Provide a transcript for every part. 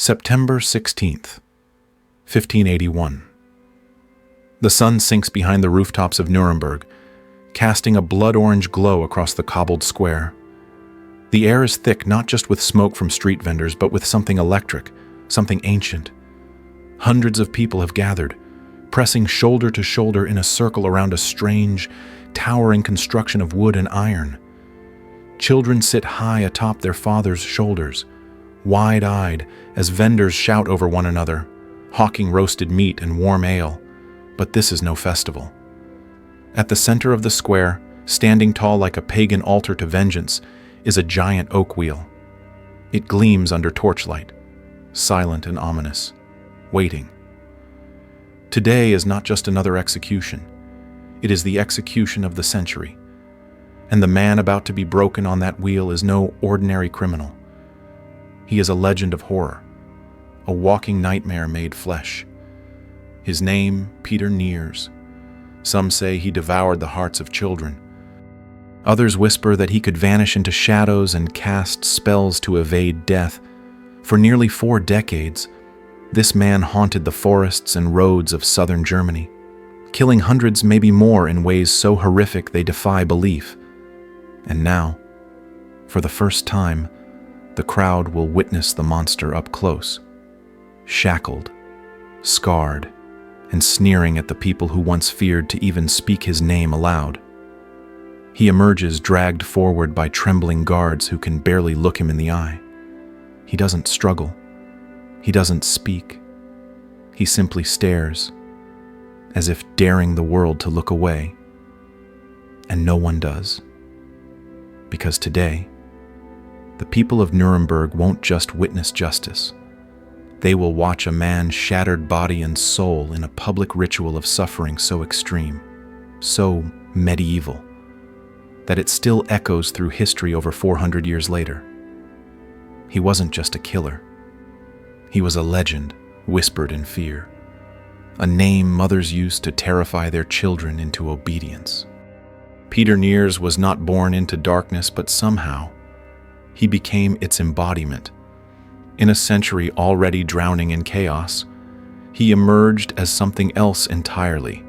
September 16th, 1581. The sun sinks behind the rooftops of Nuremberg, casting a blood-orange glow across the cobbled square. The air is thick not just with smoke from street vendors, but with something electric, something ancient. Hundreds of people have gathered, pressing shoulder to shoulder in a circle around a strange, towering construction of wood and iron. Children sit high atop their fathers' shoulders, wide-eyed as vendors shout over one another, hawking roasted meat and warm ale. But this is no festival. At the center of the square, standing tall like a pagan altar to vengeance, is a giant oak wheel. It gleams under torchlight, silent and ominous, waiting. Today is not just another execution. It is the execution of the century. And the man about to be broken on that wheel is no ordinary criminal. He is a legend of horror, a walking nightmare made flesh. His name, Peter Niers. Some say he devoured the hearts of children. Others whisper that he could vanish into shadows and cast spells to evade death. For nearly 4 decades, this man haunted the forests and roads of southern Germany, killing hundreds, maybe more, in ways so horrific they defy belief. And now, for the first time, the crowd will witness the monster up close, shackled, scarred, and sneering at the people who once feared to even speak his name aloud. He emerges dragged forward by trembling guards who can barely look him in the eye. He doesn't struggle. He doesn't speak. He simply stares, as if daring the world to look away. And no one does. Because today, the people of Nuremberg won't just witness justice. They will watch a man's shattered body and soul in a public ritual of suffering so extreme, so medieval, that it still echoes through history over 400 years later. He wasn't just a killer. He was a legend whispered in fear, a name mothers used to terrify their children into obedience. Peter Niers was not born into darkness, but somehow he became its embodiment. In a century already drowning in chaos, he emerged as something else entirely.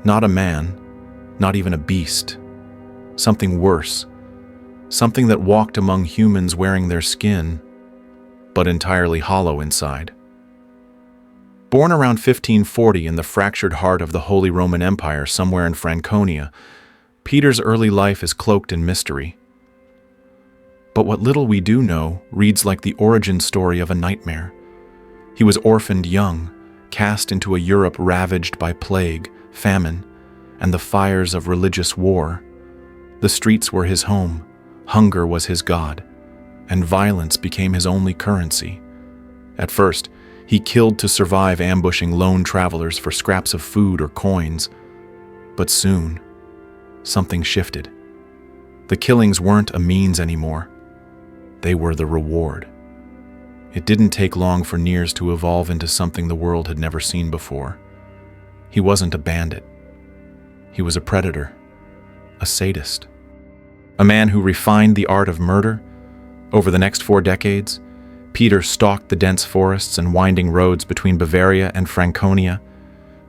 Not a man, not even a beast. Something worse. Something that walked among humans wearing their skin, but entirely hollow inside. Born around 1540 in the fractured heart of the Holy Roman Empire somewhere in Franconia, Peter's early life is cloaked in mystery. But what little we do know reads like the origin story of a nightmare. He was orphaned young, cast into a Europe ravaged by plague, famine, and the fires of religious war. The streets were his home, hunger was his god, and violence became his only currency. At first, he killed to survive, ambushing lone travelers for scraps of food or coins. But soon, something shifted. The killings weren't a means anymore. They were the reward. It didn't take long for Niers to evolve into something the world had never seen before. He wasn't a bandit. He was a predator, a sadist, a man who refined the art of murder. Over the next 4 decades, Peter stalked the dense forests and winding roads between Bavaria and Franconia,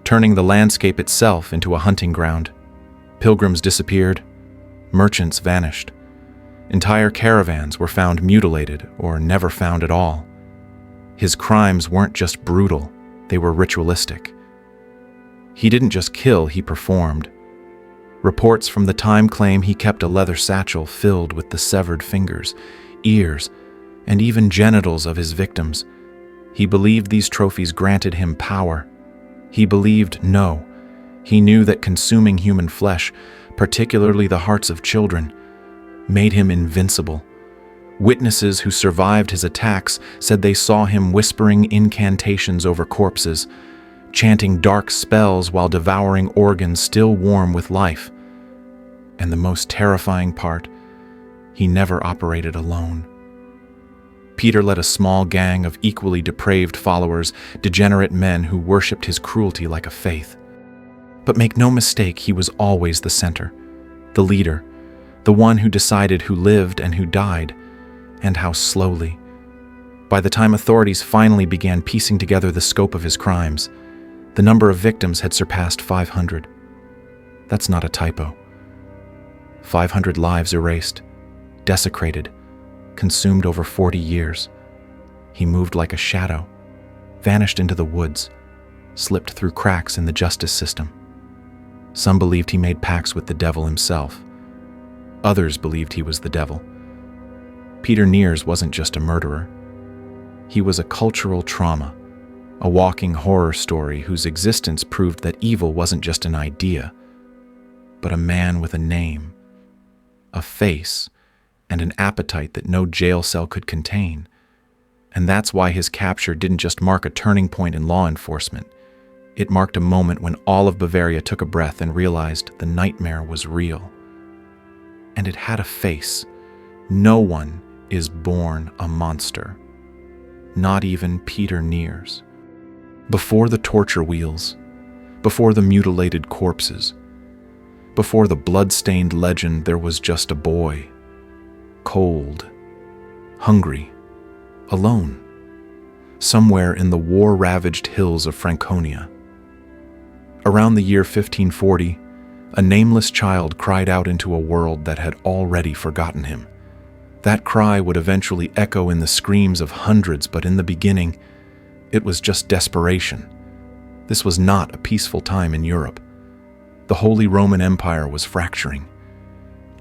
turning the landscape itself into a hunting ground. Pilgrims disappeared, merchants vanished. Entire caravans were found mutilated or never found at all. His crimes weren't just brutal, they were ritualistic. He didn't just kill, he performed. Reports from the time claim he kept a leather satchel filled with the severed fingers, ears, and even genitals of his victims. He believed these trophies granted him power. He knew that consuming human flesh, particularly the hearts of children, made him invincible. Witnesses who survived his attacks said they saw him whispering incantations over corpses, chanting dark spells while devouring organs still warm with life. And the most terrifying part, he never operated alone. Peter led a small gang of equally depraved followers, degenerate men who worshipped his cruelty like a faith. But make no mistake, he was always the center, the leader, the one who decided who lived and who died, and how slowly. By the time authorities finally began piecing together the scope of his crimes, the number of victims had surpassed 500. That's not a typo. 500 lives erased, desecrated, consumed over 40 years. He moved like a shadow, vanished into the woods, slipped through cracks in the justice system. Some believed he made pacts with the devil himself. Others believed he was the devil. Peter Niers wasn't just a murderer. He was a cultural trauma, a walking horror story whose existence proved that evil wasn't just an idea, but a man with a name, a face, and an appetite that no jail cell could contain. And that's why his capture didn't just mark a turning point in law enforcement. It marked a moment when all of Bavaria took a breath and realized the nightmare was real. And it had a face. No one is born a monster. Not even Peter Niers. Before the torture wheels, before the mutilated corpses, before the blood-stained legend, there was just a boy. Cold, hungry, alone, somewhere in the war-ravaged hills of Franconia. Around the year 1540, a nameless child cried out into a world that had already forgotten him. That cry would eventually echo in the screams of hundreds, but in the beginning, it was just desperation. This was not a peaceful time in Europe. The Holy Roman Empire was fracturing,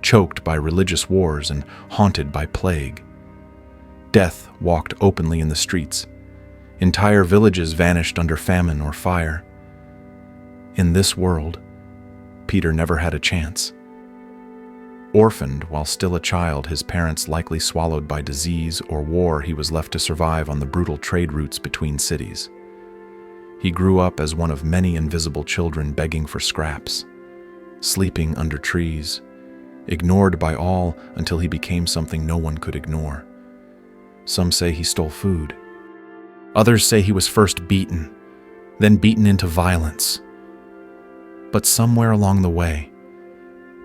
choked by religious wars and haunted by plague. Death walked openly in the streets. Entire villages vanished under famine or fire. In this world, Peter never had a chance. Orphaned while still a child, his parents likely swallowed by disease or war, he was left to survive on the brutal trade routes between cities. He grew up as one of many invisible children begging for scraps, sleeping under trees, ignored by all until he became something no one could ignore. Some say he stole food. Others say he was first beaten, then beaten into violence. But somewhere along the way,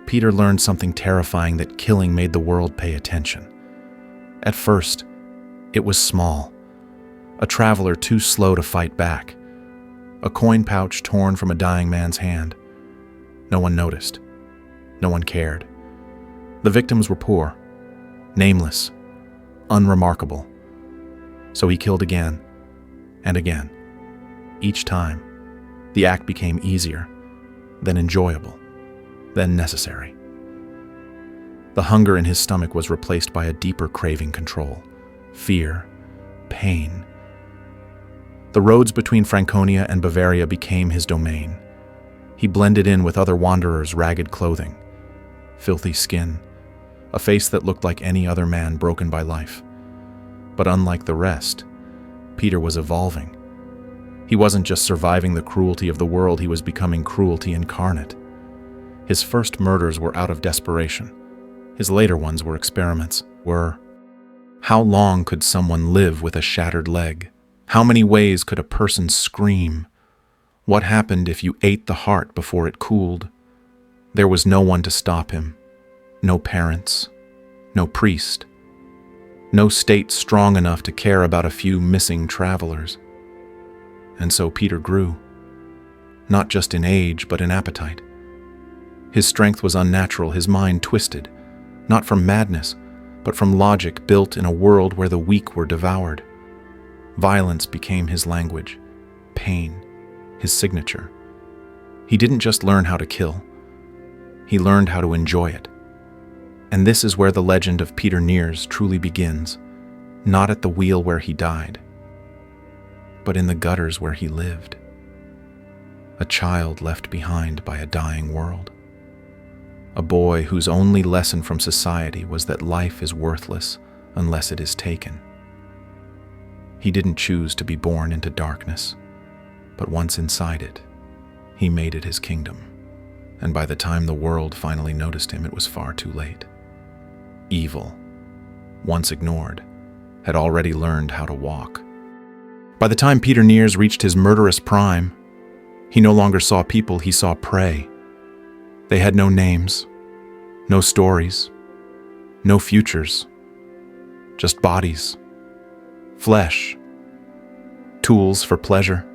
Peter learned something terrifying, that killing made the world pay attention. At first, it was small, a traveler too slow to fight back, a coin pouch torn from a dying man's hand. No one noticed. No one cared. The victims were poor, nameless, unremarkable. So he killed again and again. Each time, the act became easier, then enjoyable, then necessary. The hunger in his stomach was replaced by a deeper craving: control, fear, pain. The roads between Franconia and Bavaria became his domain. He blended in with other wanderers' ragged clothing, filthy skin, a face that looked like any other man broken by life. But unlike the rest, Peter was evolving. He wasn't just surviving the cruelty of the world, he was becoming cruelty incarnate. His first murders were out of desperation. His later ones were experiments. How long could someone live with a shattered leg? How many ways could a person scream? What happened if you ate the heart before it cooled? There was no one to stop him. No parents. No priest. No state strong enough to care about a few missing travelers. And so Peter grew, not just in age, but in appetite. His strength was unnatural, his mind twisted, not from madness, but from logic built in a world where the weak were devoured. Violence became his language, pain, his signature. He didn't just learn how to kill, he learned how to enjoy it. And this is where the legend of Peter Niers truly begins, not at the wheel where he died, but in the gutters where he lived. A child left behind by a dying world. A boy whose only lesson from society was that life is worthless unless it is taken. He didn't choose to be born into darkness, but once inside it, he made it his kingdom. And by the time the world finally noticed him, it was far too late. Evil, once ignored, had already learned how to walk. By the time Peter Niers reached his murderous prime, he no longer saw people, he saw prey. They had no names, no stories, no futures, just bodies, Flesh. Tools for pleasure.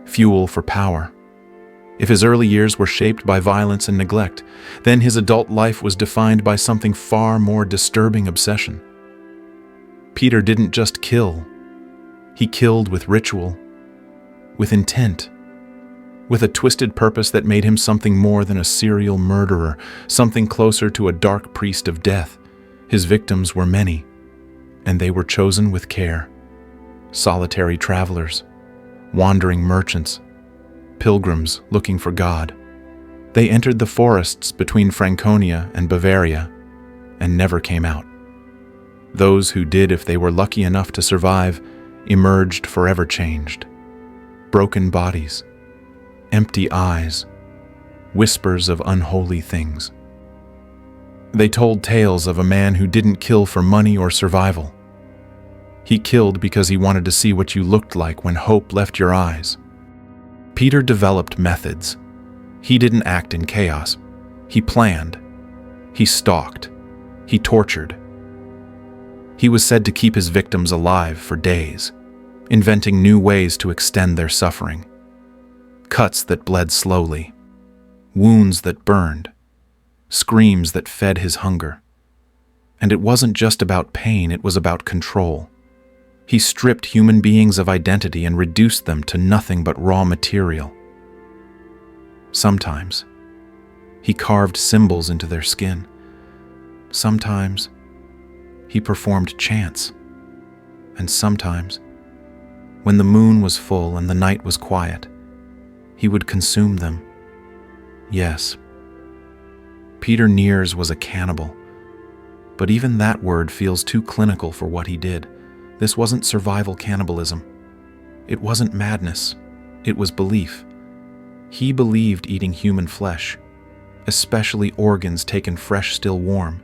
Fuel for power. If his early years were shaped by violence and neglect, then his adult life was defined by something far more disturbing obsession. Peter didn't just kill. He killed with ritual, with intent, with a twisted purpose that made him something more than a serial murderer, something closer to a dark priest of death. His victims were many, and they were chosen with care. Solitary travelers, wandering merchants, pilgrims looking for God. They entered the forests between Franconia and Bavaria and never came out. Those who did, if they were lucky enough to survive, emerged forever changed. Broken bodies, empty eyes, whispers of unholy things. They told tales of a man who didn't kill for money or survival. He killed because he wanted to see what you looked like when hope left your eyes. Peter developed methods. He didn't act in chaos. He planned. He stalked. He tortured. He was said to keep his victims alive for days, inventing new ways to extend their suffering. Cuts that bled slowly, wounds that burned, screams that fed his hunger. And it wasn't just about pain, it was about control. He stripped human beings of identity and reduced them to nothing but raw material. Sometimes, he carved symbols into their skin. Sometimes, he performed chants. And sometimes, when the moon was full and the night was quiet, he would consume them. Yes, Peter Niers was a cannibal, but even that word feels too clinical for what he did. This wasn't survival cannibalism. It wasn't madness. It was belief. He believed eating human flesh, especially organs taken fresh, still warm,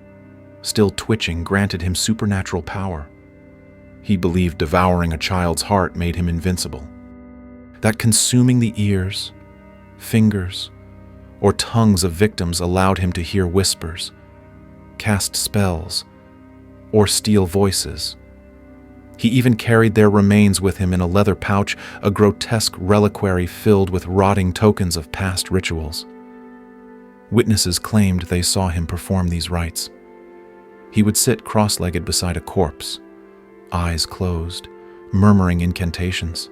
still twitching, granted him supernatural power. He believed devouring a child's heart made him invincible. That consuming the ears, fingers, or tongues of victims allowed him to hear whispers, cast spells, or steal voices. He even carried their remains with him in a leather pouch, a grotesque reliquary filled with rotting tokens of past rituals. Witnesses claimed they saw him perform these rites. He would sit cross-legged beside a corpse, eyes closed, murmuring incantations.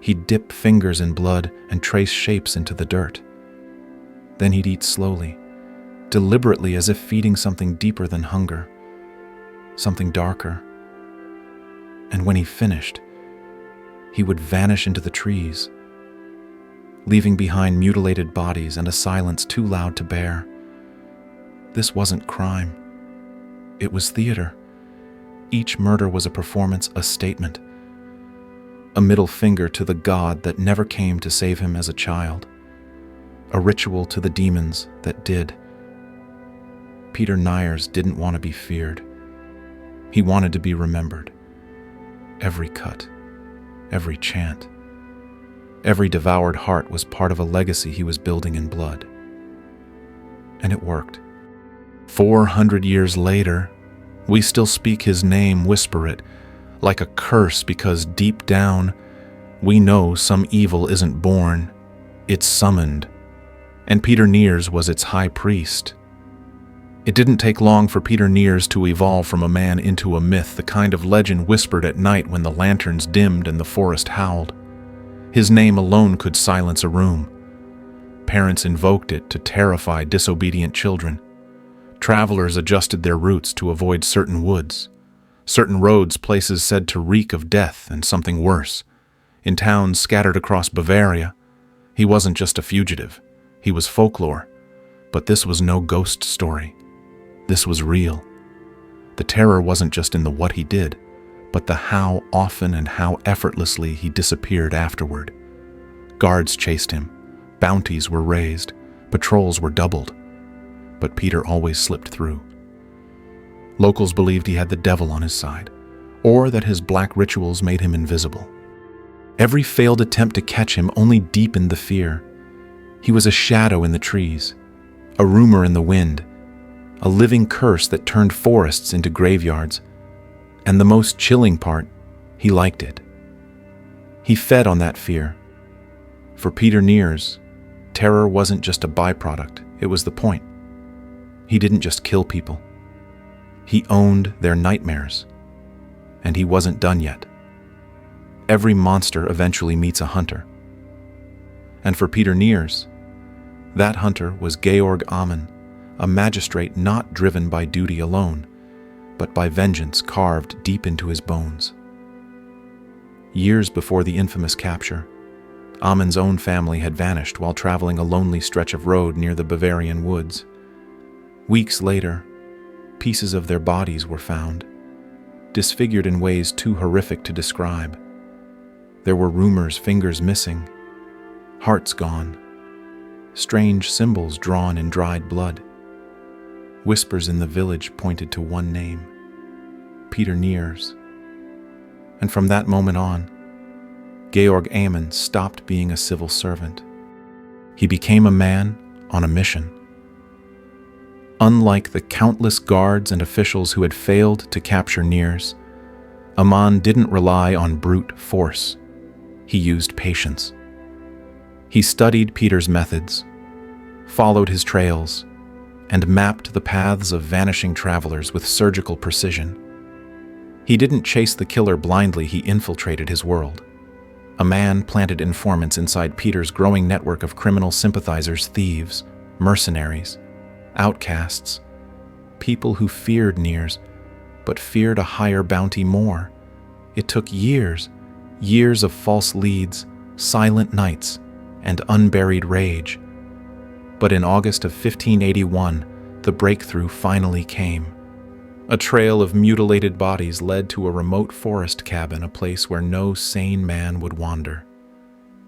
He'd dip fingers in blood and trace shapes into the dirt. Then he'd eat slowly, deliberately, as if feeding something deeper than hunger, something darker. And when he finished, he would vanish into the trees, leaving behind mutilated bodies and a silence too loud to bear. This wasn't crime. It was theater. Each murder was a performance, a statement, a middle finger to the God that never came to save him as a child, a ritual to the demons that did. Peter Niers didn't want to be feared. He wanted to be remembered. Every cut, every chant, every devoured heart was part of a legacy he was building in blood. And it worked. 400 years later, we still speak his name, whisper it, like a curse, because deep down, we know some evil isn't born, it's summoned. And Peter Niers was its high priest. It didn't take long for Peter Niers to evolve from a man into a myth, the kind of legend whispered at night when the lanterns dimmed and the forest howled. His name alone could silence a room. Parents invoked it to terrify disobedient children. Travelers adjusted their routes to avoid certain woods, certain roads, places said to reek of death and something worse. In towns scattered across Bavaria, he wasn't just a fugitive, he was folklore. But this was no ghost story. This was real. The terror wasn't just in the what he did, but the how often and how effortlessly he disappeared afterward. Guards chased him, bounties were raised, patrols were doubled. But Peter always slipped through. Locals believed he had the devil on his side, or that his black rituals made him invisible. Every failed attempt to catch him only deepened the fear. He was a shadow in the trees, a rumor in the wind, a living curse that turned forests into graveyards. And the most chilling part, He liked it. He fed on that fear. For Peter Niers, terror wasn't just a byproduct, it was the point. He didn't just kill people. He owned their nightmares. And he wasn't done yet. Every monster eventually meets a hunter. And for Peter Niers, that hunter was Georg Aman, a magistrate not driven by duty alone, but by vengeance carved deep into his bones. Years before the infamous capture, Aman's own family had vanished while traveling a lonely stretch of road near the Bavarian woods. Weeks later, pieces of their bodies were found, disfigured in ways too horrific to describe. There were rumors, fingers missing, hearts gone, strange symbols drawn in dried blood. Whispers in the village pointed to one name, Peter Niers. And from that moment on, Georg Aman stopped being a civil servant. He became a man on a mission. Unlike the countless guards and officials who had failed to capture Niers, Aman didn't rely on brute force. He used patience. He studied Peter's methods, followed his trails, and mapped the paths of vanishing travelers with surgical precision. He didn't chase the killer blindly, he infiltrated his world. Aman planted informants inside Peter's growing network of criminal sympathizers, thieves, mercenaries, outcasts, people who feared Niers, but feared a higher bounty more. It took years of false leads, silent nights, and unburied rage. But in August of 1581, the breakthrough finally came. A trail of mutilated bodies led to a remote forest cabin, a place where no sane man would wander.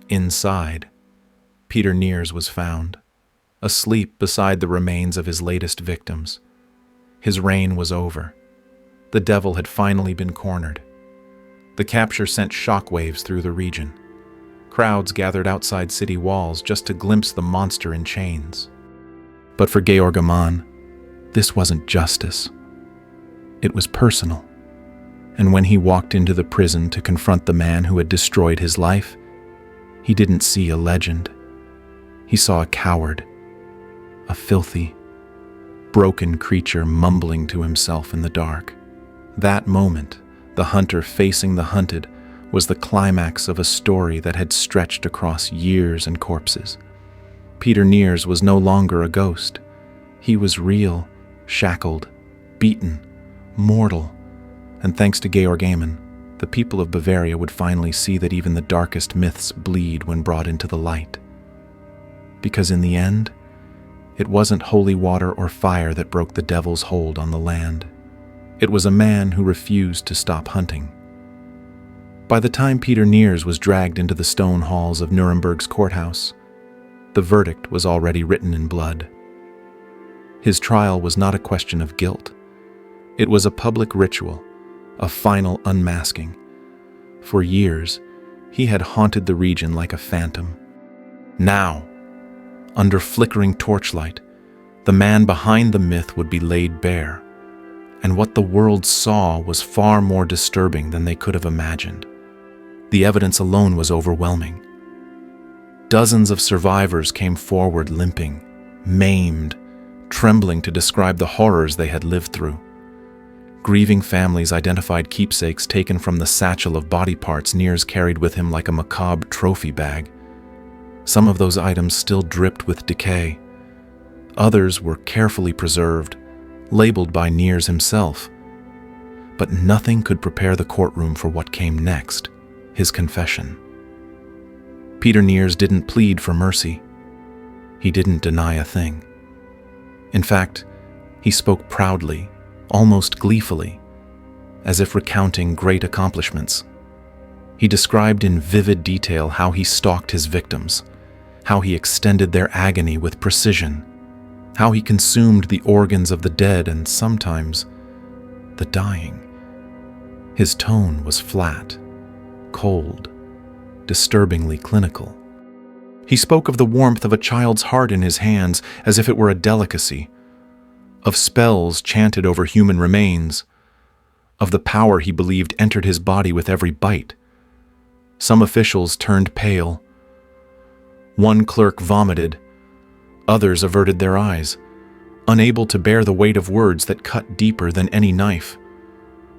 Inside, Peter Niers was found, asleep beside the remains of his latest victims. His reign was over. The devil had finally been cornered. The capture sent shockwaves through the region. Crowds gathered outside city walls just to glimpse the monster in chains. But for Georg Aman, this wasn't justice. It was personal. And when he walked into the prison to confront the man who had destroyed his life, he didn't see a legend. He saw a coward, a filthy, broken creature mumbling to himself in the dark. That moment, the hunter facing the hunted, was the climax of a story that had stretched across years and corpses. Peter Niers was no longer a ghost. He was real, shackled, beaten, mortal. And thanks to Georg Aman, the people of Bavaria would finally see that even the darkest myths bleed when brought into the light. Because in the end, it wasn't holy water or fire that broke the devil's hold on the land. It was a man who refused to stop hunting. By the time Peter Niers was dragged into the stone halls of Nuremberg's courthouse, the verdict was already written in blood. His trial was not a question of guilt. It was a public ritual, a final unmasking. For years, he had haunted the region like a phantom. Now, under flickering torchlight, the man behind the myth would be laid bare. And what the world saw was far more disturbing than they could have imagined. The evidence alone was overwhelming. Dozens of survivors came forward limping, maimed, trembling to describe the horrors they had lived through. Grieving families identified keepsakes taken from the satchel of body parts Niers carried with him like a macabre trophy bag. Some of those items still dripped with decay. Others were carefully preserved, labeled by Niers himself. But nothing could prepare the courtroom for what came next, his confession. Peter Niers didn't plead for mercy. He didn't deny a thing. In fact, he spoke proudly, almost gleefully, as if recounting great accomplishments. He described in vivid detail how he stalked his victims, how he extended their agony with precision, how he consumed the organs of the dead and sometimes the dying. His tone was flat, cold, disturbingly clinical. He spoke of the warmth of a child's heart in his hands as if it were a delicacy, of spells chanted over human remains, of the power he believed entered his body with every bite. Some officials turned pale. One clerk vomited. Others averted their eyes, unable to bear the weight of words that cut deeper than any knife.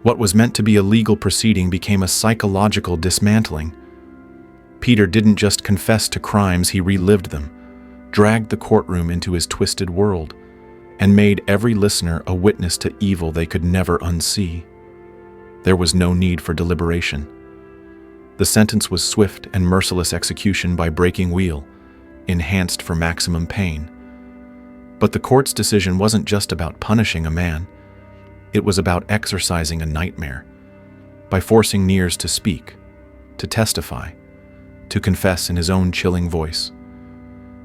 What was meant to be a legal proceeding became a psychological dismantling. Peter didn't just confess to crimes, he relived them, dragged the courtroom into his twisted world, and made every listener a witness to evil they could never unsee. There was no need for deliberation. The sentence was swift and merciless execution by breaking wheel, enhanced for maximum pain. But the court's decision wasn't just about punishing a man. It was about exorcising a nightmare, by forcing Niers to speak, to testify, to confess in his own chilling voice.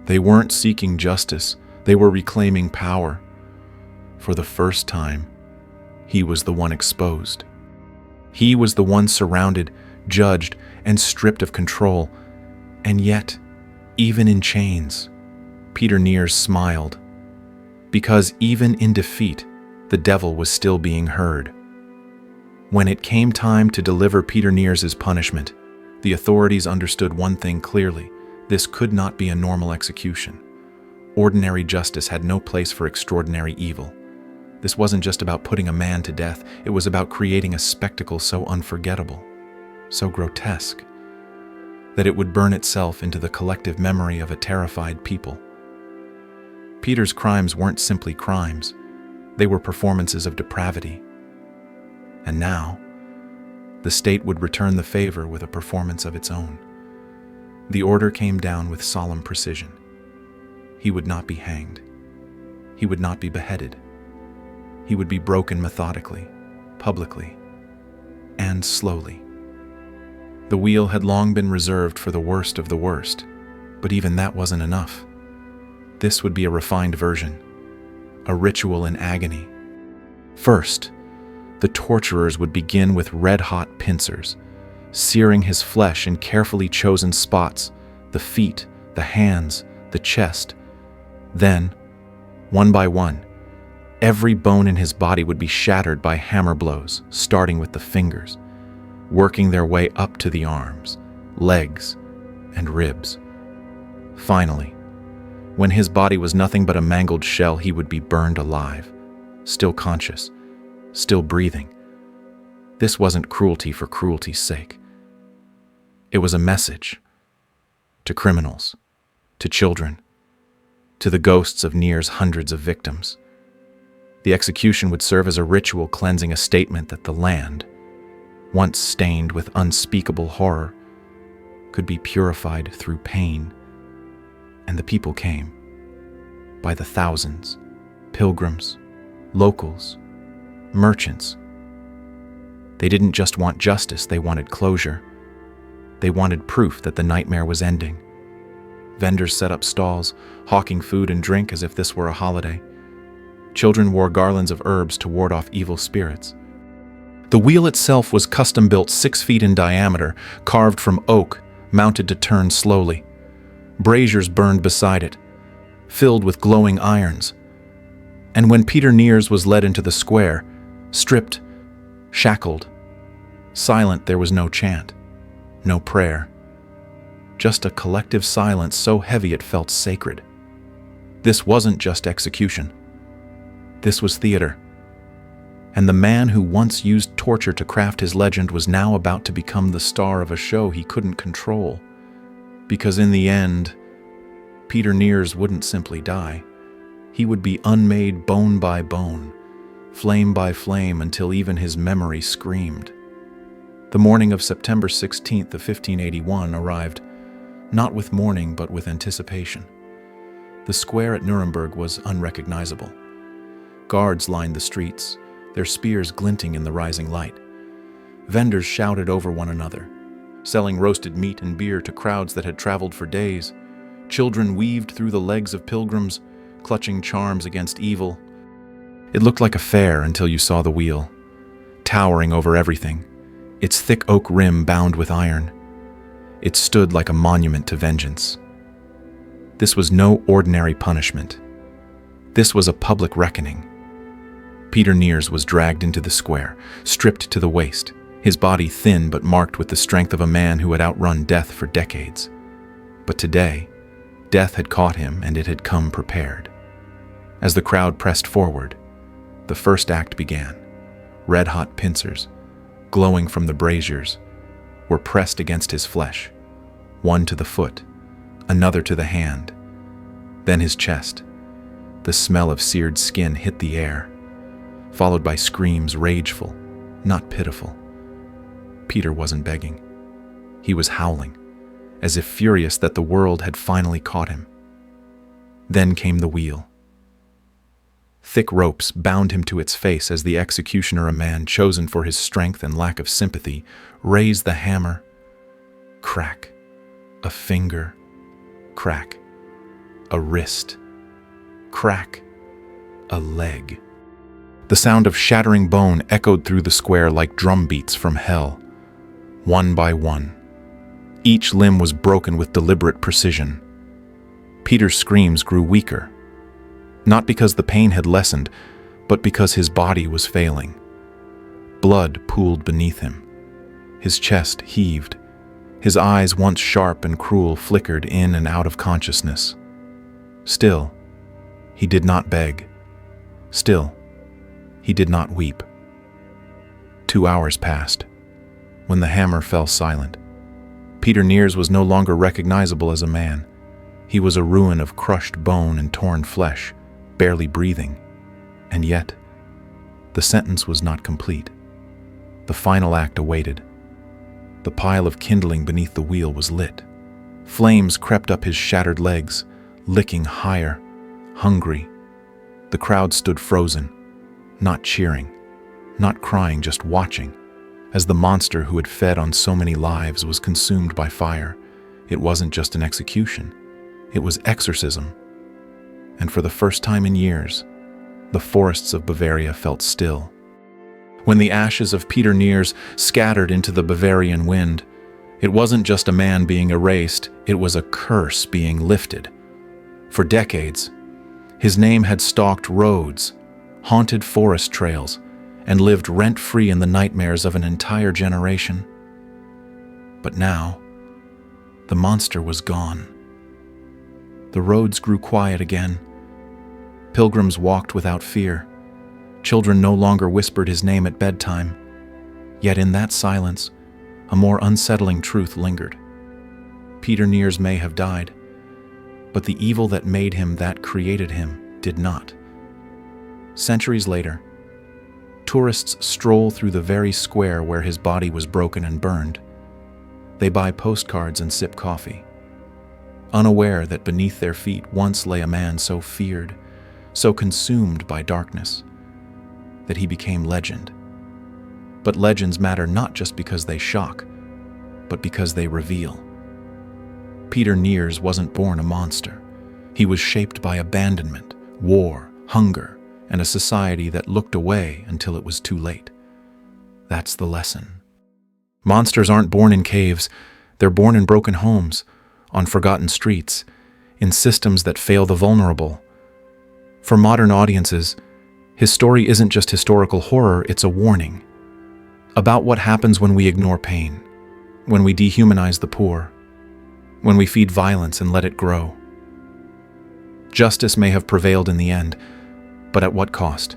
They weren't seeking justice, they were reclaiming power. For the first time, he was the one exposed. He was the one surrounded, judged, and stripped of control. And yet, even in chains, Peter Niers smiled. Because even in defeat, the devil was still being heard. When it came time to deliver Peter Niers' punishment, the authorities understood one thing clearly: this could not be a normal execution. Ordinary justice had no place for extraordinary evil. This wasn't just about putting a man to death, it was about creating a spectacle so unforgettable, so grotesque, that it would burn itself into the collective memory of a terrified people. Peter's crimes weren't simply crimes, they were performances of depravity. And now, the state would return the favor with a performance of its own. The order came down with solemn precision. He would not be hanged. He would not be beheaded. He would be broken methodically, publicly, and slowly. The wheel had long been reserved for the worst of the worst, but even that wasn't enough. This would be a refined version, a ritual in agony. First, the torturers would begin with red-hot pincers, searing his flesh in carefully chosen spots, the feet, the hands, the chest. Then, one by one, every bone in his body would be shattered by hammer blows, starting with the fingers, working their way up to the arms, legs, and ribs. Finally, when his body was nothing but a mangled shell, he would be burned alive, still conscious, still breathing. This wasn't cruelty for cruelty's sake. It was a message to criminals, to children, to the ghosts of Niers' hundreds of victims. The execution would serve as a ritual cleansing, a statement that the land, once stained with unspeakable horror, could be purified through pain. And the people came, by the thousands, pilgrims, locals, merchants. They didn't just want justice, they wanted closure. They wanted proof that the nightmare was ending. Vendors set up stalls, hawking food and drink as if this were a holiday. Children wore garlands of herbs to ward off evil spirits. The wheel itself was custom-built 6 feet in diameter, carved from oak, mounted to turn slowly. Braziers burned beside it, filled with glowing irons. And when Peter Niers was led into the square, stripped, shackled, silent, there was no chant, no prayer. Just a collective silence so heavy it felt sacred. This wasn't just execution. This was theater. And the man who once used torture to craft his legend was now about to become the star of a show he couldn't control. Because in the end, Peter Niers wouldn't simply die. He would be unmade bone by bone, flame by flame, until even his memory screamed. The morning of September 16th of 1581 arrived, not with mourning but with anticipation. The square at Nuremberg was unrecognizable. Guards lined the streets, their spears glinting in the rising light. Vendors shouted over one another, selling roasted meat and beer to crowds that had traveled for days. Children weaved through the legs of pilgrims, clutching charms against evil. It looked like a fair until you saw the wheel, towering over everything, its thick oak rim bound with iron. It stood like a monument to vengeance. This was no ordinary punishment. This was a public reckoning. Peter Niers was dragged into the square, stripped to the waist, his body thin but marked with the strength of a man who had outrun death for decades. But today, death had caught him and it had come prepared. As the crowd pressed forward, the first act began. Red-hot pincers, glowing from the braziers, were pressed against his flesh, one to the foot, another to the hand, then his chest. The smell of seared skin hit the air, followed by screams rageful, not pitiful. Peter wasn't begging. He was howling, as if furious that the world had finally caught him. Then came the wheel. Thick ropes bound him to its face as the executioner, a man chosen for his strength and lack of sympathy, raised the hammer. Crack. A finger. Crack. A wrist. Crack. A leg. The sound of shattering bone echoed through the square like drum beats from hell. One by one, each limb was broken with deliberate precision. Peter's screams grew weaker, not because the pain had lessened, but because his body was failing. Blood pooled beneath him. His chest heaved. His eyes, once sharp and cruel, flickered in and out of consciousness. Still, he did not beg. Still, he did not weep. 2 hours passed. When the hammer fell silent, Peter Niers was no longer recognizable as a man. He was a ruin of crushed bone and torn flesh, barely breathing. And yet, the sentence was not complete. The final act awaited. The pile of kindling beneath the wheel was lit. Flames crept up his shattered legs, licking higher, hungry. The crowd stood frozen, not cheering, not crying, just watching, as the monster who had fed on so many lives was consumed by fire. It wasn't just an execution, it was exorcism. And for the first time in years, the forests of Bavaria felt still. When the ashes of Peter Niers scattered into the Bavarian wind, it wasn't just a man being erased, it was a curse being lifted. For decades, his name had stalked roads, haunted forest trails, and lived rent-free in the nightmares of an entire generation. But now, the monster was gone. The roads grew quiet again. Pilgrims walked without fear. Children no longer whispered his name at bedtime. Yet in that silence, a more unsettling truth lingered. Peter Niers may have died, but the evil that made him, that created him, did not. Centuries later, tourists stroll through the very square where his body was broken and burned. They buy postcards and sip coffee, unaware that beneath their feet once lay a man so feared, so consumed by darkness, that he became legend. But legends matter not just because they shock, but because they reveal. Peter Niers wasn't born a monster. He was shaped by abandonment, war, hunger, and a society that looked away until it was too late. That's the lesson. Monsters aren't born in caves. They're born in broken homes, on forgotten streets, in systems that fail the vulnerable. For modern audiences, his story isn't just historical horror, it's a warning about what happens when we ignore pain, when we dehumanize the poor, when we feed violence and let it grow. Justice may have prevailed in the end, but at what cost?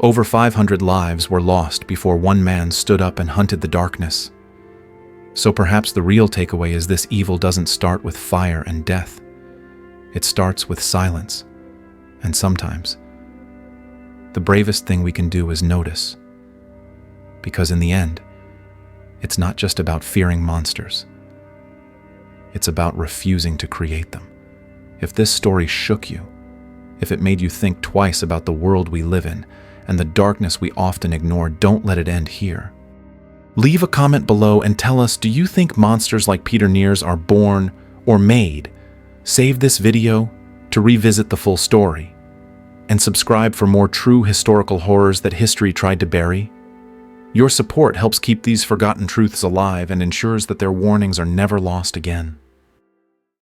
Over 500 lives were lost before one man stood up and hunted the darkness. So perhaps the real takeaway is this: evil doesn't start with fire and death. It starts with silence. And sometimes, the bravest thing we can do is notice. Because in the end, it's not just about fearing monsters. It's about refusing to create them. If this story shook you, if it made you think twice about the world we live in and the darkness we often ignore, don't let it end here. Leave a comment below and tell us, do you think monsters like Peter Niers are born or made? Save this video to revisit the full story, and subscribe for more true historical horrors that history tried to bury. Your support helps keep these forgotten truths alive and ensures that their warnings are never lost again.